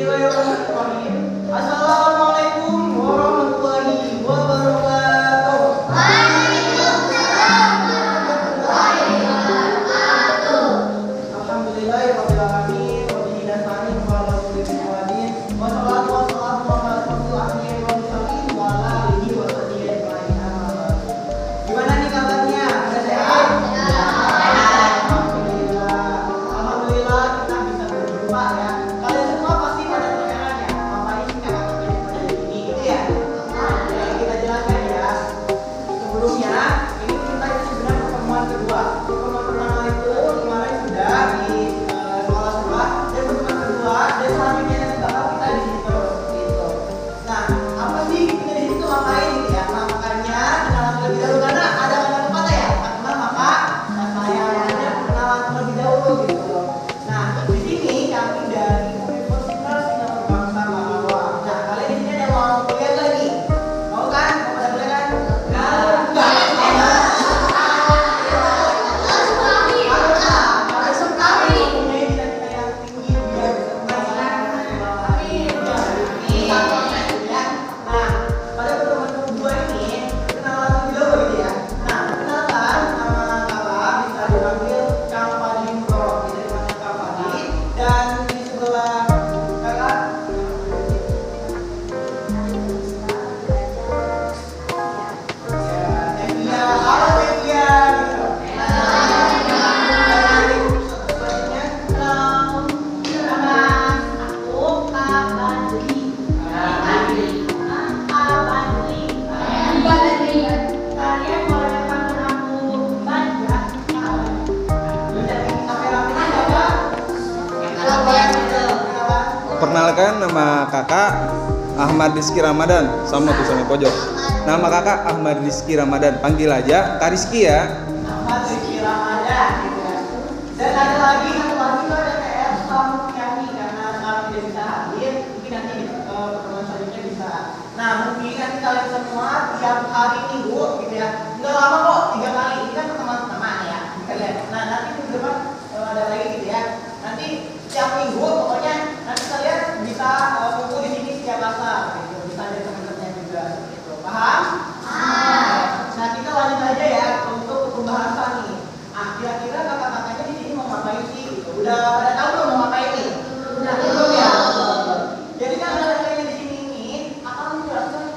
Bismillahirrahmanirrahim. Assalamualaikum warahmatullahi wabarakatuh. Waalaikumsalam warahmatullahi wabarakatuh. Alhamdulillahirabbil alamin wa bihi nasta'in wa ala kulli syai'in wa salatu wassalamu ala rasulillah wa ala alihi wa sahbihi ajma'in. Gimana nih kabarnya? Ada sehat? Alhamdulillah. Alhamdulillah kita bisa berjumpa ya. Kalian semua pasti pada terheran ya, ngapain sih kakak-kakaknya pada di sini gitu ya? Ya, kita jelaskan ya. Sebelumnya, ini kita itu sebenarnya pertemuan kedua. Pertemuan pertama itu kemarin sudah di sekolah sebelah, dan pertemuan kedua dan selanjutnya nanti bakal kita di sini terus gitu. Nah, apa sih kita di situ ngapain gitu ya? Nah, makanya kenalan terlebih dahulu karena ada kata pepatah ya, tak kenal maka tak sayang, makanya kenalan terlebih dahulu gitu. Nah, di sini kami dari Universitas Singapura Bangsa Malawak. Nah, kalian di sini ada yang mau kuliah lagi? Mau kan? Mau pada kuliah kan? Enggak. Harus sekali. Mempunyai cita-cita yang tinggi biar bisa ya. Nah, pada pertemuan kedua ini kenalan terlebih dahulu gitu ya. Nah, perkenalkan nama kakak bisa dipanggil Kang Fadli Mutoro. Kita dipanggil Kang Fadli dan di sebelah kakak Nevia. Halo Nevia gitu. Selanjutnya Nama aku Kak Badri. Kalian boleh panggil aku Badra. menjadi kameramen siapa? Kenalan. Perkenalkan, nama kakak Ahmad Rizky Ramadan. Sama tuh sama pojok. Nama kakak Ahmad Rizky Ramadan. Panggil aja Kak Rizky ya. Ahmad Rizky Ramadan gitu ya. Dan ada lagi satu lagi tuh ada TR Samyani karena sekarang tidak bisa hadir, mungkin nanti di pertemuan selanjutnya bisa. Nah, mungkin nanti kalian semua tiap hari Minggu gitu ya. Nggak lama kok, 3 kali. Ini kan pertemuan pertama ya. Kalian. Nah, nanti minggu depan ada lagi gitu ya. Nanti setiap minggu pokoknya nanti kalian bisa kumpul di sini setiap masa gitu. Bisa ada teman-temannya juga gitu. Paham? Nah, kita lanjut aja ya untuk pembahasan nih. Ah, kira-kira kakak-kakaknya di sini mau ngapain sih? Gitu. Udah pada tahu belum mau ngapain nih? Udah belum ya? Jadi kan kakak-kakaknya di sini ini akan menjelaskan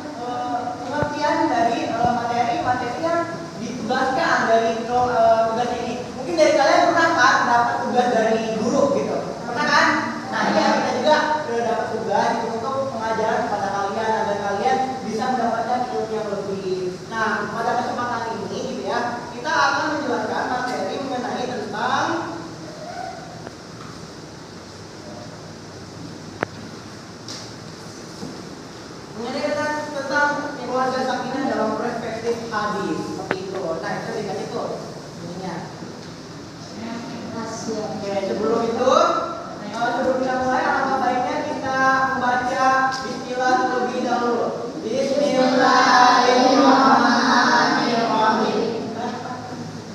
pengertian dari materi-materi yang ditugaskan dari tugas ini. Mungkin dari kalian pernah kan dapat tugas dari guru gitu? Pernah kan? Nah, ya kita juga sudah dapat tugas gitu untuk pengajaran kepada kalian agar kalian bisa mendapatkan ilmu yang lebih. Nah, pada kesempatan ini gitu ya, kita akan menjelaskan materi mengenai tentang keluarga sakinah dalam perspektif hadis seperti itu. Nah, itu dikasih tuh ininya. Oke, sebelum itu, sebelum kita mulai, alangkah baiknya kita membaca Bismillah terlebih dahulu. Bismillahirrahmanirrahim.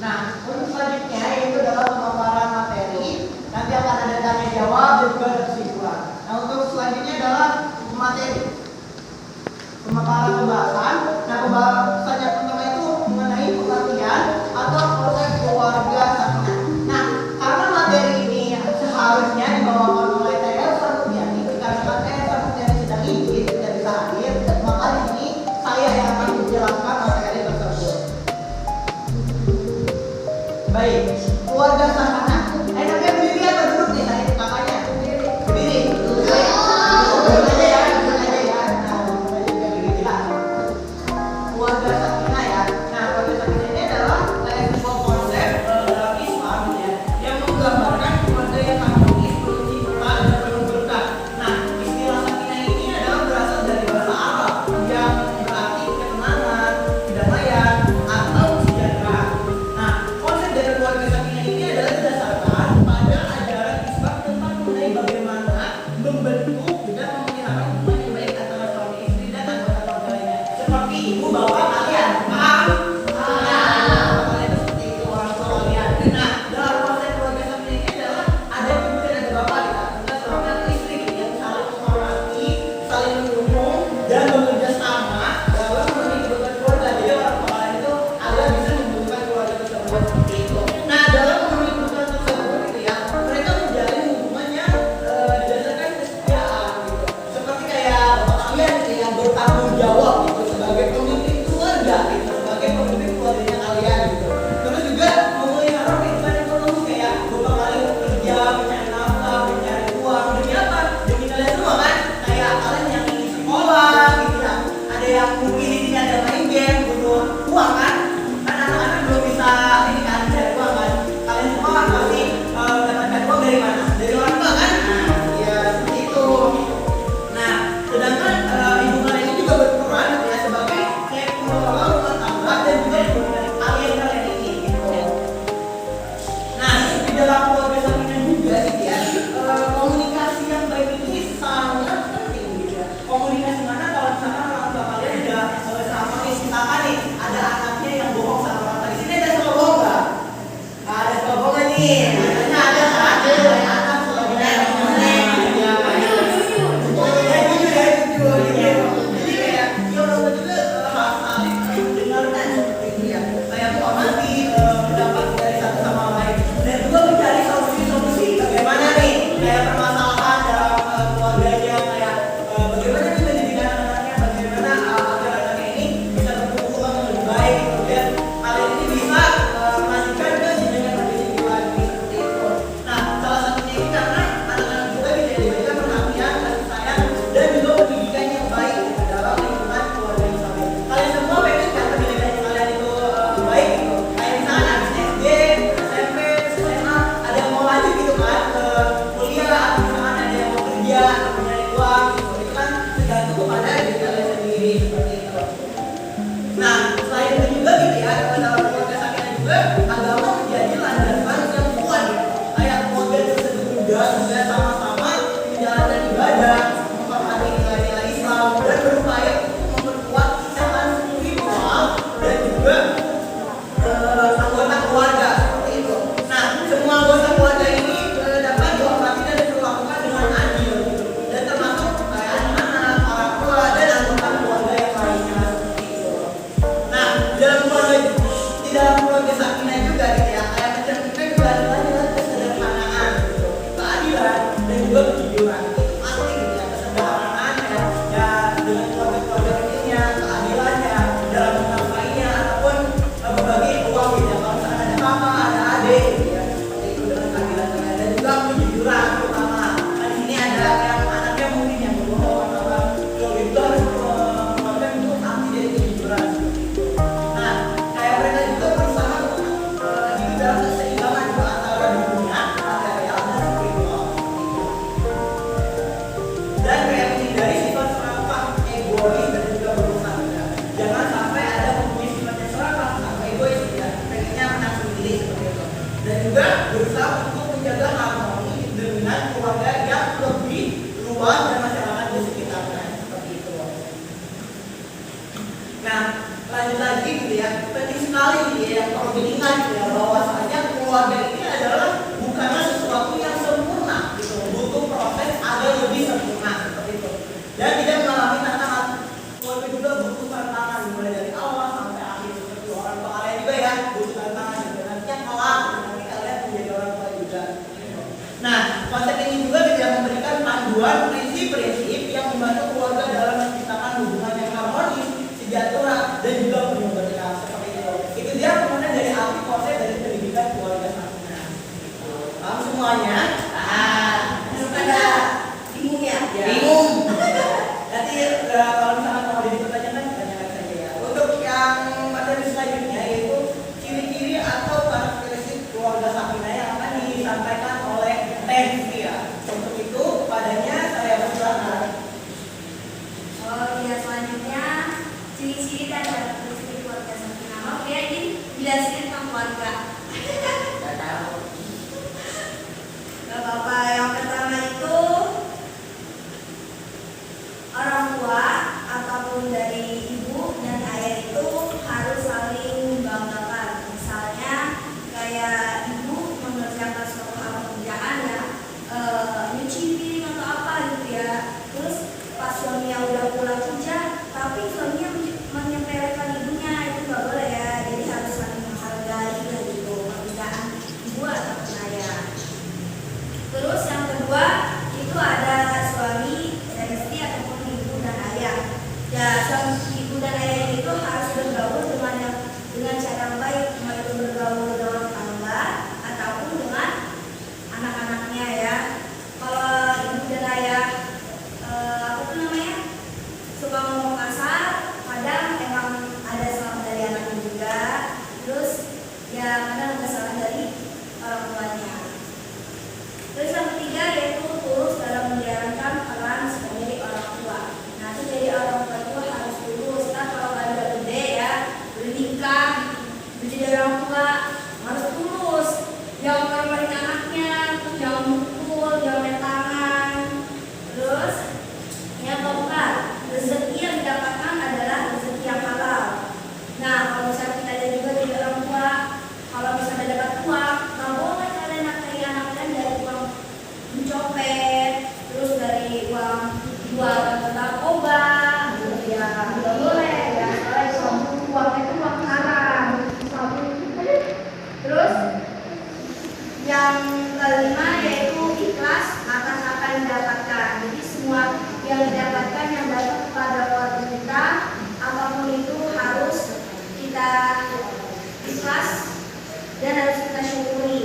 Nah, untuk selanjutnya itu adalah pemaparan materi. Nanti akan ada tanya jawab dan juga ada kesimpulan. Nah, untuk selanjutnya adalah materi. Pemaparan pembahasan. Nah, pembahasan yang pertama itu mengenai pengertian atau konsep keluarga sakinah. Nah, karena materi ini seharusnya dibawakan oleh TR Samyani, karena TR Samyani sedang izin tidak bisa hadir, maka di sini saya yang akan menjelaskan materi tersebut. Baik, keluarga sakinah. Enaknya berdiri atau duduk nih tadi kakaknya? Berdiri. Duduk aja ya, duduk aja ya. Nah, duduk aja biar lebih jelas. Keluarga Tuhan dan masyarakat di sekitarnya seperti itu. Nah, lanjut lagi gitu ya, penting sekali gitu ya, perlu diingat gitu ya, bahwasanya keluarga ini adalah bukanlah sesuatu yang sempurna gitu, butuh proses agar lebih sempurna seperti itu. Dan tidak mengalami tantangan. Keluarga juga butuh tantangan mulai dari awal sampai akhir seperti orang tua kalian juga ya, butuh tantangan gitu. Nanti yang kelak nanti kalian menjadi orang tua juga. Nah, konsep ini juga tidak memberikan panduan prinsip-prinsip yang membantu keluarga dalam menciptakan hubungan yang harmonis, sejahtera, dan juga penuh berkah seperti itu. Itu dia kemudian dari arti konsep dari pendidikan keluarga sakinah. Paham semuanya? Pada bingung ya? Bingung. Nanti kalau misalnya mau ada dipertanyakan, tanyakan saja ya. Untuk yang materi selanjutnya yaitu ciri-ciri atau karakteristik keluarga sakinah yang akan disampaikan oleh Teh ya. Untuk itu, padanya saya persilakan. Oh ya, selanjutnya ciri-ciri dan karakteristik keluarga sakinah. Oke, ini jelasin tentang keluarga. Tidak tahu. Gak apa-apa. Yang pertama itu orang tua ataupun dari ibu dan ayah itu harus saling membanggakan. Misalnya kayak ibu mengerjakan suatu hal pekerjaan ya, nyuci piring atau apa gitu ya. Terus pas suaminya udah pulang kerja, tapi suaminya menyepelekan ibunya, itu nggak boleh ya. Jadi harus saling menghargai lah gitu pekerjaan ibu ataupun ayah. Terus yang kedua itu ada suami dan istri ataupun ibu dan ayah. Ya, suami ibu dan ayah itu harus bergaul dengan cara baik, mau itu bergaul dengan tetangga ataupun dengan anak-anaknya ya. Kalau ibu dan ayah apa tuh namanya suka ngomong kasar, kadang emang ada salah dari anaknya juga. Terus ya kadang ada salah dari orang tuanya. Terus yang ketiga yaitu tulus dalam menjalankan peran sebagai orang tua. Nah, itu jadi orang tua itu harus tulus. Nah, kalau kalian udah gede ya, udah nikah, udah jadi orang tua, harus tulus. Jangan main-main anaknya, jangan mukul, jangan main tangan. Terus yang keempat, rezeki yang didapatkan adalah rezeki yang halal. Nah, kalau misalnya kita ada juga jadi orang tua, kalau misalnya dapat uang, nggak boleh kalian nafkahi anak kalian dari uang mencopet, terus dari uang jual narkoba, gitu ya, nggak boleh ya. Soalnya uang itu uang haram. Terus yang kelima yaitu ikhlas atas apa yang didapatkan. Jadi semua yang didapatkan yang datang kepada keluarga kita, apapun itu harus kita ikhlas dan harus kita syukuri.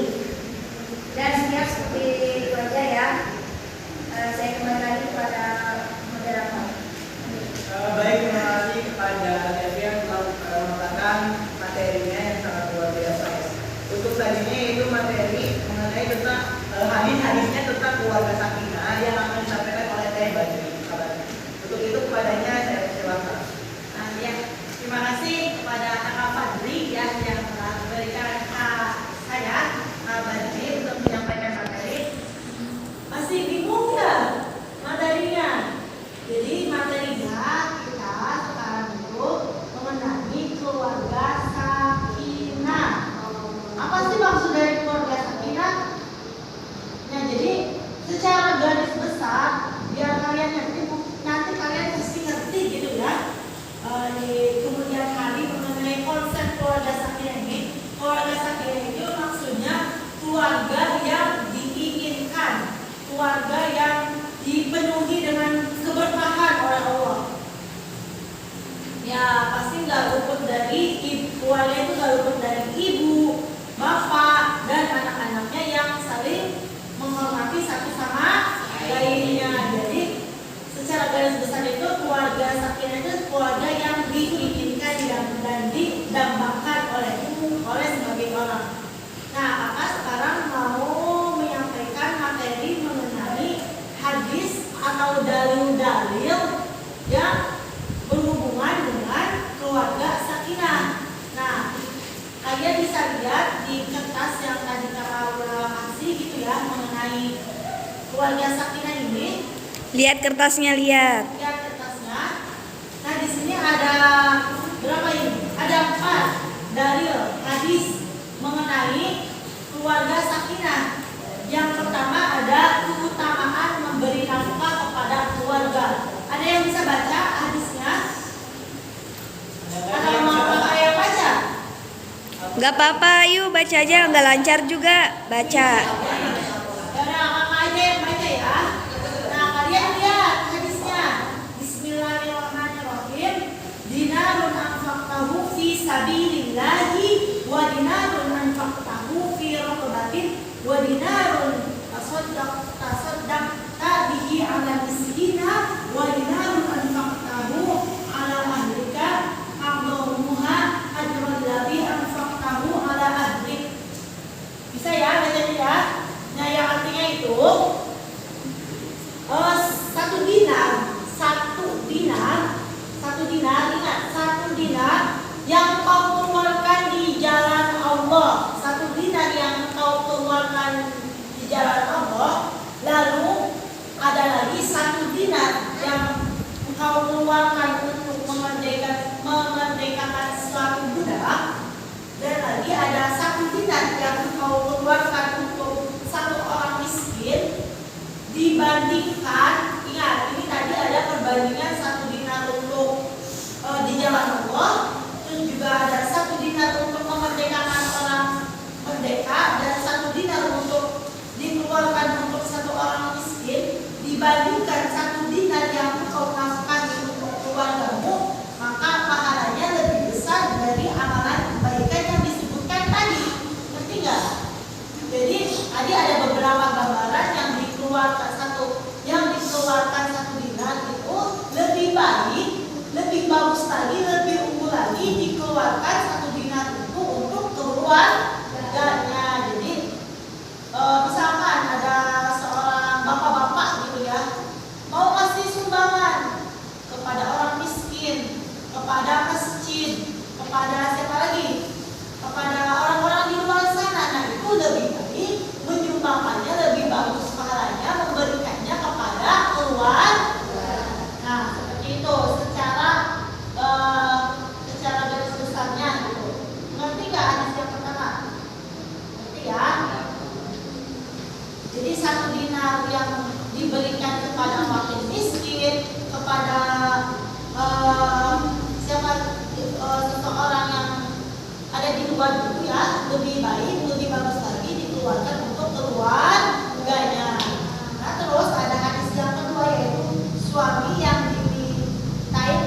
Dan sekian seperti itu aja ya. Saya kembali lagi kepada moderator. Baik, terima kasih kepada Devi yang telah mengatakan materinya yang sangat luar biasa. Untuk selanjutnya itu materi mengenai tentang hadis-hadisnya tentang keluarga sakinah yang akan disampaikan oleh Teh Badri. Untuk itu kepadanya saya silakan. Ya, terima kasih kepada Kakak Fadri ya yang telah memberikan saya Badri untuk menyampaikan materi. Masih bingung nggak materinya? Jadi materinya kita sekarang itu mengenai keluarga sakinah. Apa sih maksud dari keluarga sakinah? Nah, jadi secara garis besar biar kalian nanti kalian pasti ngerti gitu ya. Di kemudian hari mengenai konsep keluarga sakinah ini. Keluarga sakinah itu maksudnya keluarga yang diinginkan, keluarga yang dipenuhi dengan keberkahan oleh Allah. Ya pasti nggak luput dari keluarga itu nggak luput dari ibu, bapak dan anak-anaknya yang saling menghormati satu sama lainnya. Jadi secara garis besar itu keluarga sakinah itu keluarga yang diinginkan dan didambakan oleh sebagai orang. Nah, Kakak sekarang mau menyampaikan materi mengenai hadis atau dalil-dalil yang berhubungan dengan keluarga sakinah. Nah, kalian bisa lihat di kertas yang tadi Kakak udah kasih gitu ya mengenai keluarga sakinah ini. Lihat kertasnya, lihat. Lihat kertasnya. Nah, di sini ada berapa ini? Ada 4 dalil hadis mengenai keluarga sakinah. Yang pertama ada keutamaan memberi nafkah kepada keluarga. Ada yang bisa baca hadisnya? Atau mau saya baca? Gak apa-apa, yuk baca aja, nggak lancar juga. Baca. Ya udah, kakak aja yang baca ya. Nah, kalian lihat hadisnya. Bismillahirrahmanirrahim. Dinarun anfaqtahu fi sabilillahi wa dinarun anfaqtahu fi raqabatin wa dinarun tasaddaqta bihi 'ala miskina wa dinarun anfaqtahu 'ala ahlika a'dhamuha ajral ladzi anfaqtahu 'ala ahlik. Bisa ya bacanya ya? Nah, yang artinya itu satu dinar yang kau keluarkan di jalan Allah, satu dinar yang kau keluarkan di jalan Allah, lalu ada lagi satu dinar yang kau keluarkan untuk memerdekakan suatu budak, dan lagi ada satu dinar yang kau keluarkan untuk satu orang miskin, dibandingkan, ingat ini tadi ada perbandingan satu dinar untuk di jalan Allah, terus juga ada satu dinar untuk memerdekakan orang merdeka, dan satu dinar untuk dikeluarkan untuk satu orang miskin, dibandingkan satu dinar yang kau nafkahkan untuk keluargamu, maka pahalanya lebih besar dari amalan kebaikan yang disebutkan tadi. Ngerti nggak? Jadi tadi ada beberapa gambaran yang dikeluarkan satu dinar itu lebih baik, lebih bagus lagi, lebih unggul lagi dikeluarkan satu dinar itu untuk keluarganya. Jadi misalkan ada seorang bapak-bapak gitu ya, mau kasih sumbangan kepada orang miskin, kepada masjid, kepada siapa lagi? Kepada orang-orang di luar sana. Nah, itu lebih baik menyumbangkannya, lebih bagus pahalanya memberikannya kepada keluarga. Nah, seperti itu secara garis besarnya gitu. Ngerti nggak hadis yang pertama? Ngerti ya? Jadi satu dinar yang diberikan kepada fakir miskin, kepada seseorang yang ada di luar itu ya, lebih baik, lebih bagus lagi dikeluarkan untuk keluarganya. Nah, terus ada hadis yang kedua yaitu suami yang dimintain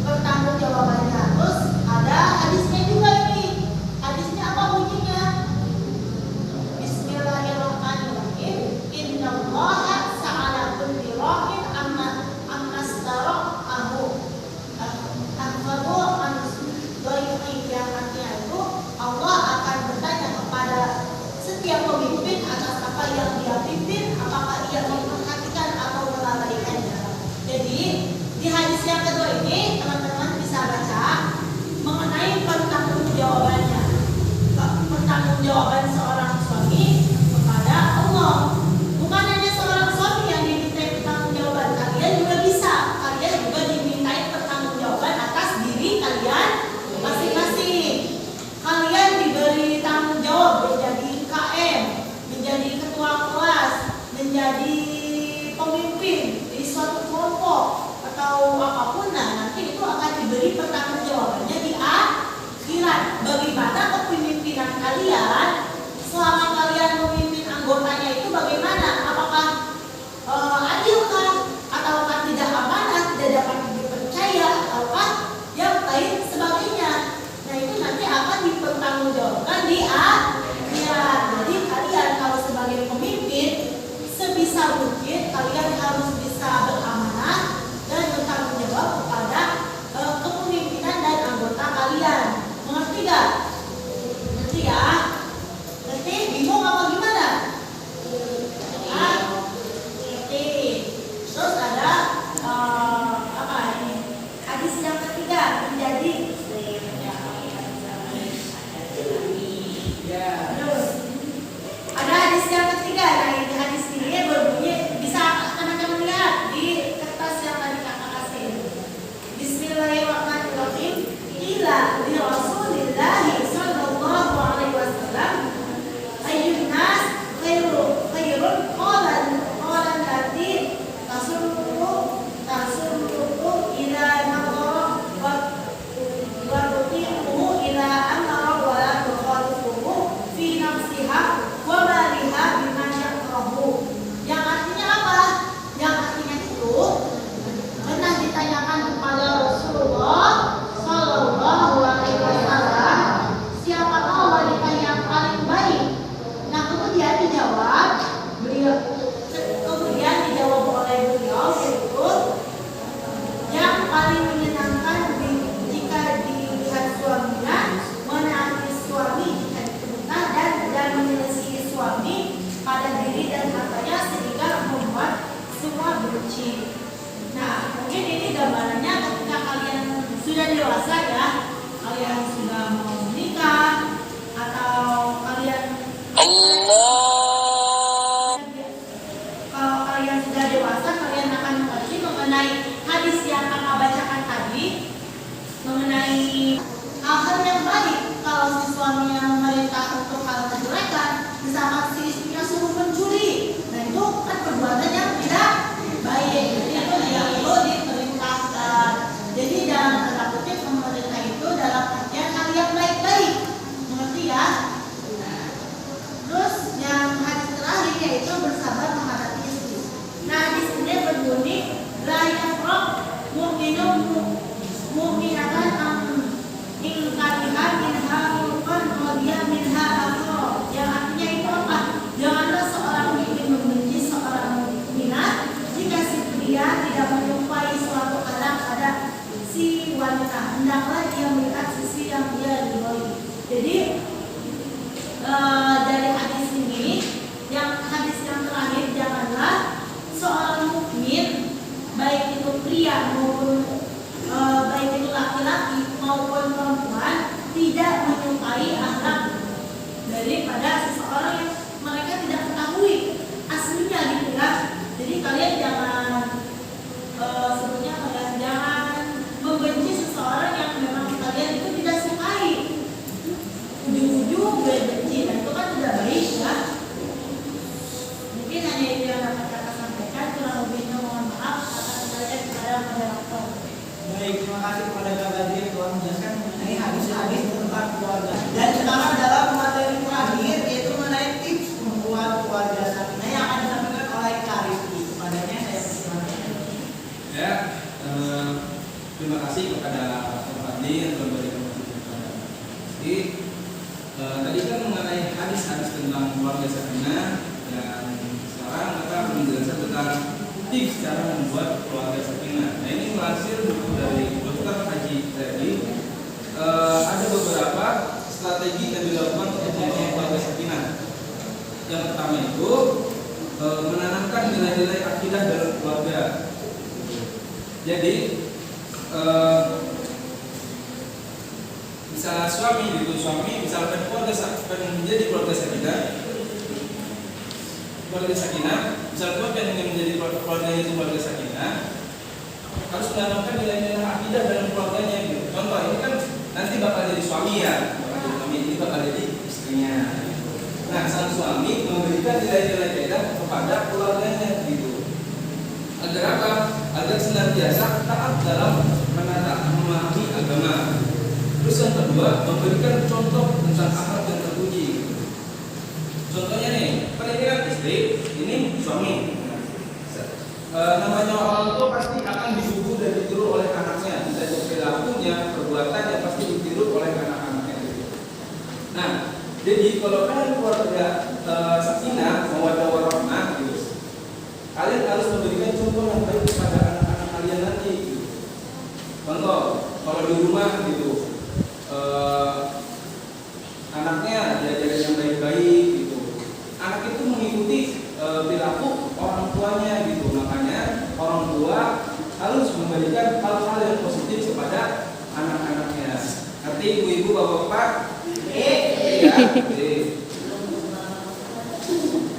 bertanggung jawabannya. Terus ada hadisnya juga ini. Hadisnya apa bunyinya? Bismillahirrahmanirrahim. Innallaha sa'ala kulli ra'in amma stara'ahu. Ahfadu an dhaifi, yang artinya itu Allah akan bertanya kepada setiap pemimpin atas apa yang dia pimpin, apakah ia memperhatikan atau melalaikannya. Jadi di hadis yang kedua ini teman-teman bisa baca mengenai pertanggungjawabannya, pertanggungjawaban seorang suami kepada Allah. Bukan hanya seorang suami yang dimintai pertanggungjawaban, kalian juga bisa, kalian juga dimintai pertanggungjawaban atas diri kalian masing-masing. Kalian diberi tanggung jawab menjadi KM, menjadi ketua kelas, menjadi pemimpin di suatu kelompok atau apapun. Nah, nanti itu akan diberi pertanggungjawabannya di akhirat. Bagaimana kepemimpinan kalian selama kalian memimpin anggotanya itu bagaimana? Apakah adilkah, ataukah tidak amanah, tidak dapat dipercaya, ataukah yang lain sebagainya? Nah, itu nanti akan dipertanggungjawabkan di akhirat. Jadi kalian kalau sebagai pemimpin sebisa mungkin kalian harus bisa beramanah dan bertanggung jawab kepada kepemimpinan dan anggota kalian. Mengerti gak? Ngerti ya? benci. Nah, mungkin ini gambarannya ketika kalian sudah dewasa ya, kalian sudah mau menikah atau kalian kalau kalian sudah dewasa, kalian akan mengerti mengenai hadis yang kakak bacakan tadi, mengenai hal-hal yang baik. Kalau si suaminya memerintah untuk hal kejelekan, misalkan si istrinya suruh mencuri, nah itu kan perbuatan yang tidak baik. Jadi itu tidak perlu diperintahkan. Jadi dalam tanda kutip pemerintah itu dalam artian hal yang baik-baik, mengerti ya? Terus yang hadis terakhir yaitu bersabar menghadapi istri. Nah di sini berbunyi la yafraq mu'minun mu'minatan in kariha minha khuluqan radiya minha akhar. Yang artinya itu apa? Janganlah seorang mukmin membenci seorang mukminat jika si pria tidak menyukai suatu hal pada si wanita. Hendaklah dia melihat sisi yang dia ridhoi. Jadi dari hadis ini, yang hadis yang terakhir, janganlah seorang mukmin, baik itu pria maupun baik itu laki-laki maupun perempuan, tidak menyukai akhlak daripada seseorang yang mereka tidak ketahui aslinya gitu ya. Jadi kalian jangan sebutnya kalian jangan membenci seseorang yang memang kalian itu tidak sukai. Ujung-ujung gue benci, dan itu kan tidak baik ya. Mungkin hanya itu yang dapat kakak sampaikan. Kurang lebihnya mohon maaf atas saya kepada moderator. Baik, terima kasih kepada Kak Gadri yang telah menjelaskan mengenai hadis-hadis tentang keluarga. Dan sekarang dalam materi terakhir yaitu mengenai tips membuat keluarga sakinah yang akan disampaikan oleh Kak Rizky. Kepadanya saya persilakan. Ya, terima kasih kepada Pak Fadli yang telah memberikan masukan kepada Rizky. Tadi kan mengenai hadis-hadis tentang keluarga sakinah, dan sekarang kita akan menjelaskan tentang tips cara membuat keluarga sakinah. Nah ini melansir buku dari Dr. Haji tadi. Ada beberapa strategi yang dilakukan untuk membangun keluarga sakinah. Yang pertama itu menanamkan nilai-nilai akidah dalam keluarga. Jadi misalnya misalkan menjadi keluarga sakinah, misalkan yang ingin menjadi keluarganya itu keluarga sakinah, harus menanamkan nilai-nilai akidah dalam keluarganya gitu. Contoh ini kan nanti bakal jadi suami ya, ini bakal jadi istrinya. Nah sang suami memberikan nilai-nilai akidah kepada keluarganya gitu. Agar apa? Agar senantiasa taat dalam memahami agama. Terus yang kedua, memberikan contoh tentang akhlak yang terpuji. Contohnya nih, pernikahan istri, ini suami. Namanya orang tua pasti akan disuguh dan ditiru oleh anaknya. Bisa jadi perilakunya, perbuatannya pasti ditiru oleh anak-anaknya. Nah, jadi kalau kalian keluarga sakinah, mawaddah warahmah gitu, kalian harus memberikan contoh yang baik kepada anak-anak kalian nanti. Gitu. Contoh, kalau di rumah gitu, anaknya diajarin yang baik-baik gitu. Anak itu mengikuti perilaku orang tuanya gitu. Makanya orang tua harus memberikan hal-hal yang positif kepada anak-anaknya. Ngerti ibu-ibu, bapak-bapak? Iya.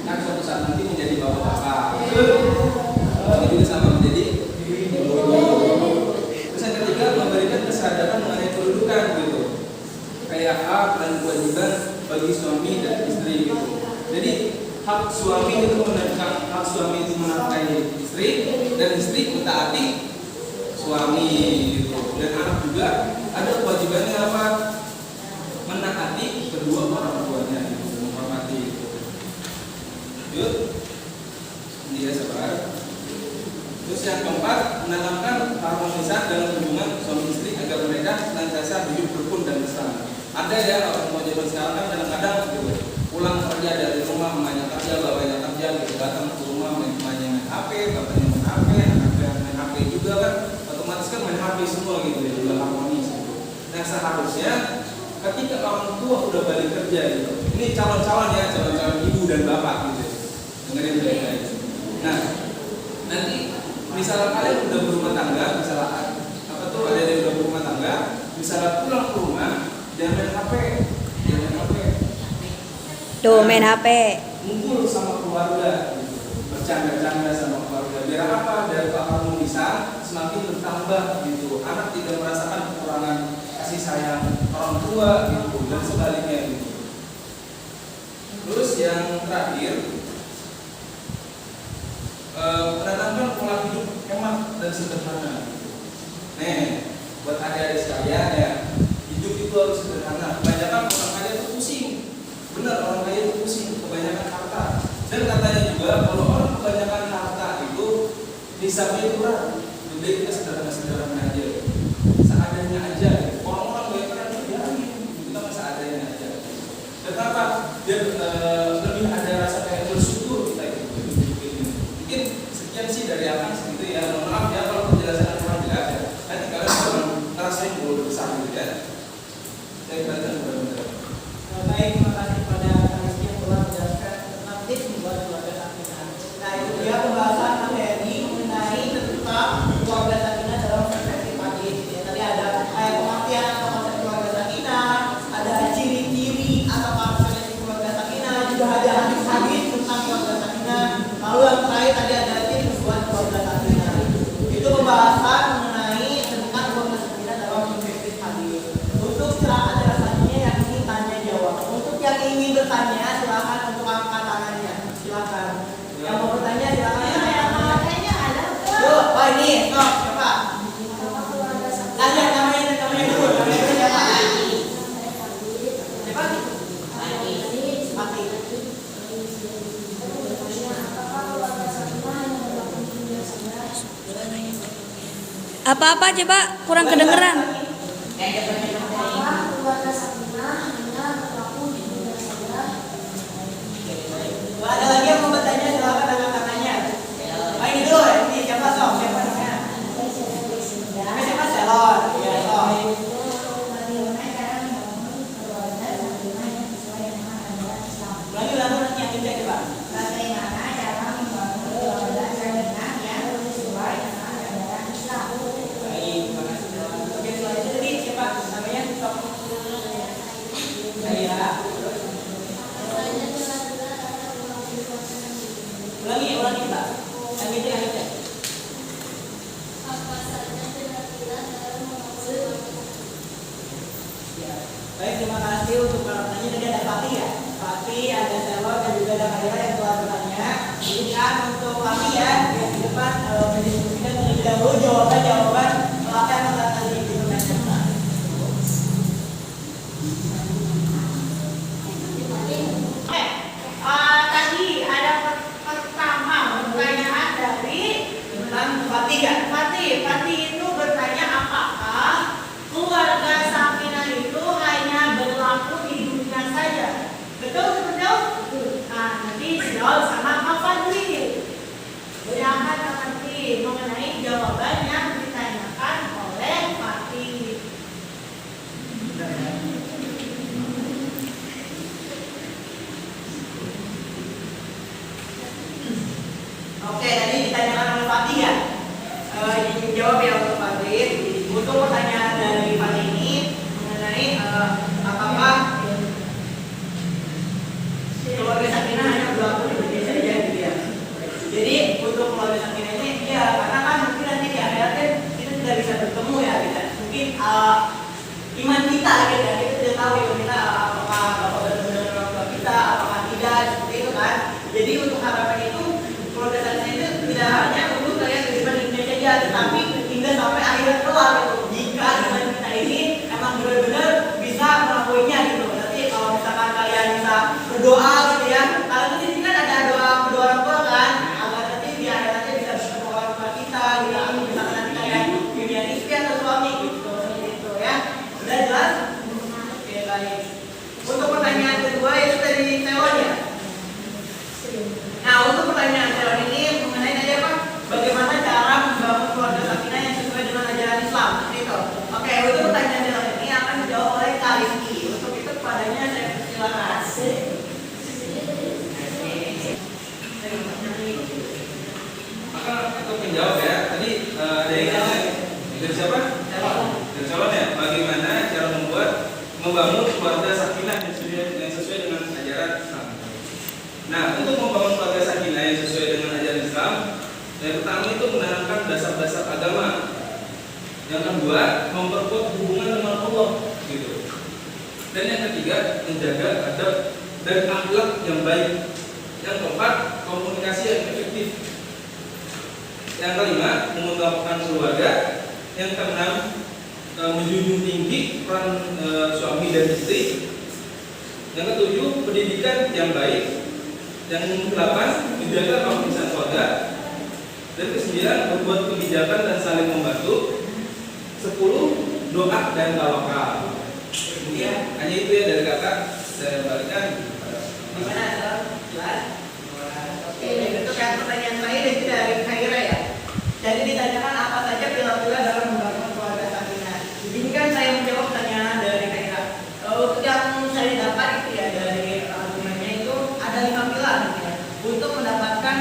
Kan suatu saat nanti menjadi bapak-bapak. Ini juga sama menjadi ibu-ibu. Terus yang ketiga, memberikan kesadaran mengenai kedudukan gitu. Kayak hak dan kewajiban bagi suami dan istri gitu. Jadi hak suami itu menafkahi istri, dan istri mentaati suami gitu. Dan anak juga ada kewajibannya apa? Menaati kedua orang tuanya gitu, menghormati gitu. Yuk, dia sabar. Terus yang keempat, menanamkan harmonisasi dalam hubungan suami istri agar mereka senantiasa hidup rukun dan mesra. Ada ya orang tua zaman sekarang kan kadang-kadang gitu, pulang kerja dari rumah, emaknya kerja, bapaknya kerja, gitu, datang ke rumah main HP, bapaknya main HP, anaknya main HP juga kan, otomatis kan main HP semua gitu, ya, juga harmonis gitu. Nah seharusnya ketika orang tua udah balik kerja gitu, ini calon-calon ya, calon-calon ibu dan bapak gitu, dengerin baik-baik. Nah nanti misalnya kalian udah berumah tangga, misalnya apa tuh ada yang udah berumah tangga, misalnya pulang ke rumah jangan main HP, jangan main HP. Tuh main HP. Ngumpul sama keluarga, gitu. Bercanda-canda sama keluarga. Biar apa? Biar kamu bisa semakin bertambah gitu. Anak tidak merasakan kekurangan kasih sayang orang tua gitu dan sebaliknya gitu. Terus yang terakhir, menanamkan pola hidup hemat dan sederhana. Nih, buat adik-adik sekalian ya, hidup itu harus sederhana. Kebanyakan orang kaya itu pusing. Benar, orang kaya itu pusing, kebanyakan harta. Dan katanya juga kalau orang kebanyakan harta itu hisabnya kurang. Lebih kita sederhana-sederhana aja, seadanya aja. Orang-orang banyak kan biarin, kita mah seadanya aja. Kenapa? Biar lebih ada rasa kayak bersyukur kita itu. Mungkin sekian sih dari akang segitu ya. Mohon maaf ya kalau penjelasan kurang jelas ya. Nanti kalian akan ngerasain bodoh besar gitu ya. Saya kira benar-benar. Baik, terima kasih kepada Kaliski yang telah menjelaskan tentang tips membuat keluarga sakinah. Nah, itu dia pembahasan materi mengenai tentang keluarga sakinah dalam perspektif hadis. Ya, tadi ada pengertian atau konsep keluarga sakinah, ada ciri-ciri atau karakteristik keluarga sakinah, juga ada hadis-hadis tentang keluarga sakinah. Lalu yang terakhir tadi ada tips membuat keluarga sakinah. Itu pembahasan mengenai tentang keluarga sakinah dalam perspektif hadis. Untuk silakan ada selanjutnya yang ingin tanya jawab. Untuk yang ingin bertanya silakan untuk angkat tangannya. Silakan. Yang mau bertanya silakan. Kayaknya ada. Yuk, oh ini, stop, siapa? Tanya namanya dulu. Namanya dulu siapa? Siapa? Mati. Apa-apa coba kurang kedengeran. Ada lagi yang mau bertanya silakan angkat tangannya. Oh ini dulu, ini siapa Sob? Siapa namanya? Namanya siapa? Selon. Ya, Sob. Ulangi nanti yang kita coba. Bagaimana cara membangun keluarga sakinah yang sesuai dengan ajaran Islam? Baik, terima kasih. Oke, selanjutnya tadi siapa? Namanya Sob. Saya. Ulangi Mbak. Yang itu. Ya. Baik, terima kasih untuk para penanya. Tadi ada Fatih ya, Fatih, ada Selon dan juga ada Kaira yang telah bertanya. Izinkan untuk kami ya yang di depan mendiskusikan terlebih dahulu jawaban apa yang akan tadi ditanyakan. Tadi ada pertama pertanyaan dari Fatih ya. Fatih itu bertanya apakah keluarga sakinah itu hanya berlaku di dunia saja? Betul? Nah, nanti dijawab sama Kak Fadli. Silakan Kak Fadli mengenai jawaban yang ditanyakan oleh Fatih. Oke, tadi ditanyakan oleh Fatih ya. Ini jawab ya untuk Fatih. Untuk pertanyaan dari Fatih ini mengenai apakah keluarga sakinah hanya berlaku di dunia saja gitu ya. Jadi untuk keluarga sakinah ini ya karena kan mungkin nanti di akhirat kan kita tidak bisa bertemu ya kita. Mungkin iman kita gitu ya, kita tidak tahu iman kita apakah bapak benar-benar orang tua kita, apakah tidak seperti itu kan. Jadi untuk harapan itu keluarga sakinah itu tidak hanya untuk kayak kehidupan di dunia saja, tetapi hingga sampai akhirat kelak gitu. Jika iman kita ini emang benar-benar bisa melakuinya gitu. Nanti kalau misalkan kalian bisa berdoa gitu ya, kalian di sini kan ada doa kedua orang tua kan, agar nanti di akhiratnya bisa bertemu orang tua kita gitu. Misalkan nanti kalian punya istri atau suami gitu, seperti itu ya. Sudah jelas? Oke, baik. Untuk pertanyaan kedua itu dari Selon ya. Nah, untuk pertanyaan Selon ini mengenai tadi apa? Bagaimana cara membangun keluarga sakinah yang sesuai dengan ajaran Islam? Itu. Oke, untuk pertanyaan Selon ini akan dijawab oleh Kaliski. Untuk itu kepadanya saya persilakan. Maka untuk menjawab ya, Dari siapa? Dari calon ya. Bagaimana cara membangun keluarga sakinah yang sesuai dengan ajaran Islam. Nah, untuk membangun keluarga sakinah yang sesuai dengan ajaran Islam, yang pertama itu menanamkan dasar-dasar agama. Yang kedua, memperkuat hubungan dengan Allah, gitu. Dan yang ketiga, menjaga adab dan akhlak yang baik. Yang keempat, komunikasi yang efektif. Yang kelima, mengutamakan keluarga. Yang keenam, menjunjung tinggi peran suami dan istri. Yang ketujuh, pendidikan yang baik. Yang kedelapan, menjaga kebersihan keluarga. Dan kesembilan, berbuat kebijakan dan saling membantu. 10, doa dan tawakal. Mungkin hanya itu ya dari kakak. Saya balikkan. Gimana Asal? Jelas? Oke, itu kan pertanyaan terakhir itu dari Khaira ya. Jadi ditanyakan apa saja pilar-pilar dalam membangun keluarga sakinah. Di sini kan saya menjawab pertanyaan dari Khaira. Yang saya dapat itu ya dari argumennya itu ada 5 pilar gitu ya. Untuk mendapatkan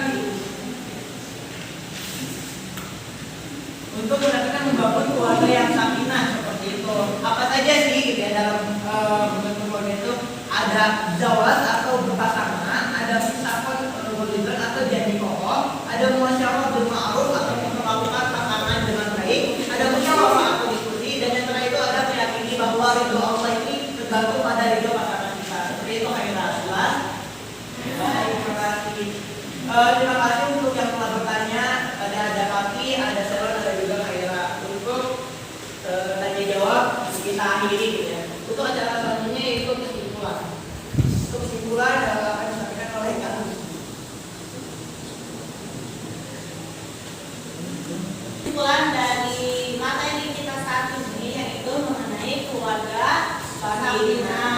membangun keluarga yang sakinah seperti itu. Apa saja sih gitu ya dalam membangun keluarga itu? Ada zawaj atau berpasangan, ada misakon berlibat atau janji pokok, ada musyawarah bil ma'ruf atau memperlakukan pasangan dengan baik, ada musyawarah atau diskusi, dan yang terakhir itu ada meyakini bahwa ridho Allah ini tergantung pada ridho pasangan kita. Seperti itu Khairah. Jelas? Baik, terima kasih. Terima kasih untuk yang telah bertanya. Ada Kaki, ada Selon, ada juga Khairah. Untuk tanya jawab kita akhiri gitu ya. Untuk acara selanjutnya itu kesimpulan. Untuk kesimpulan akan disampaikan oleh Kak. Kesimpulan dari materi kita saat ini yaitu mengenai keluarga sakinah.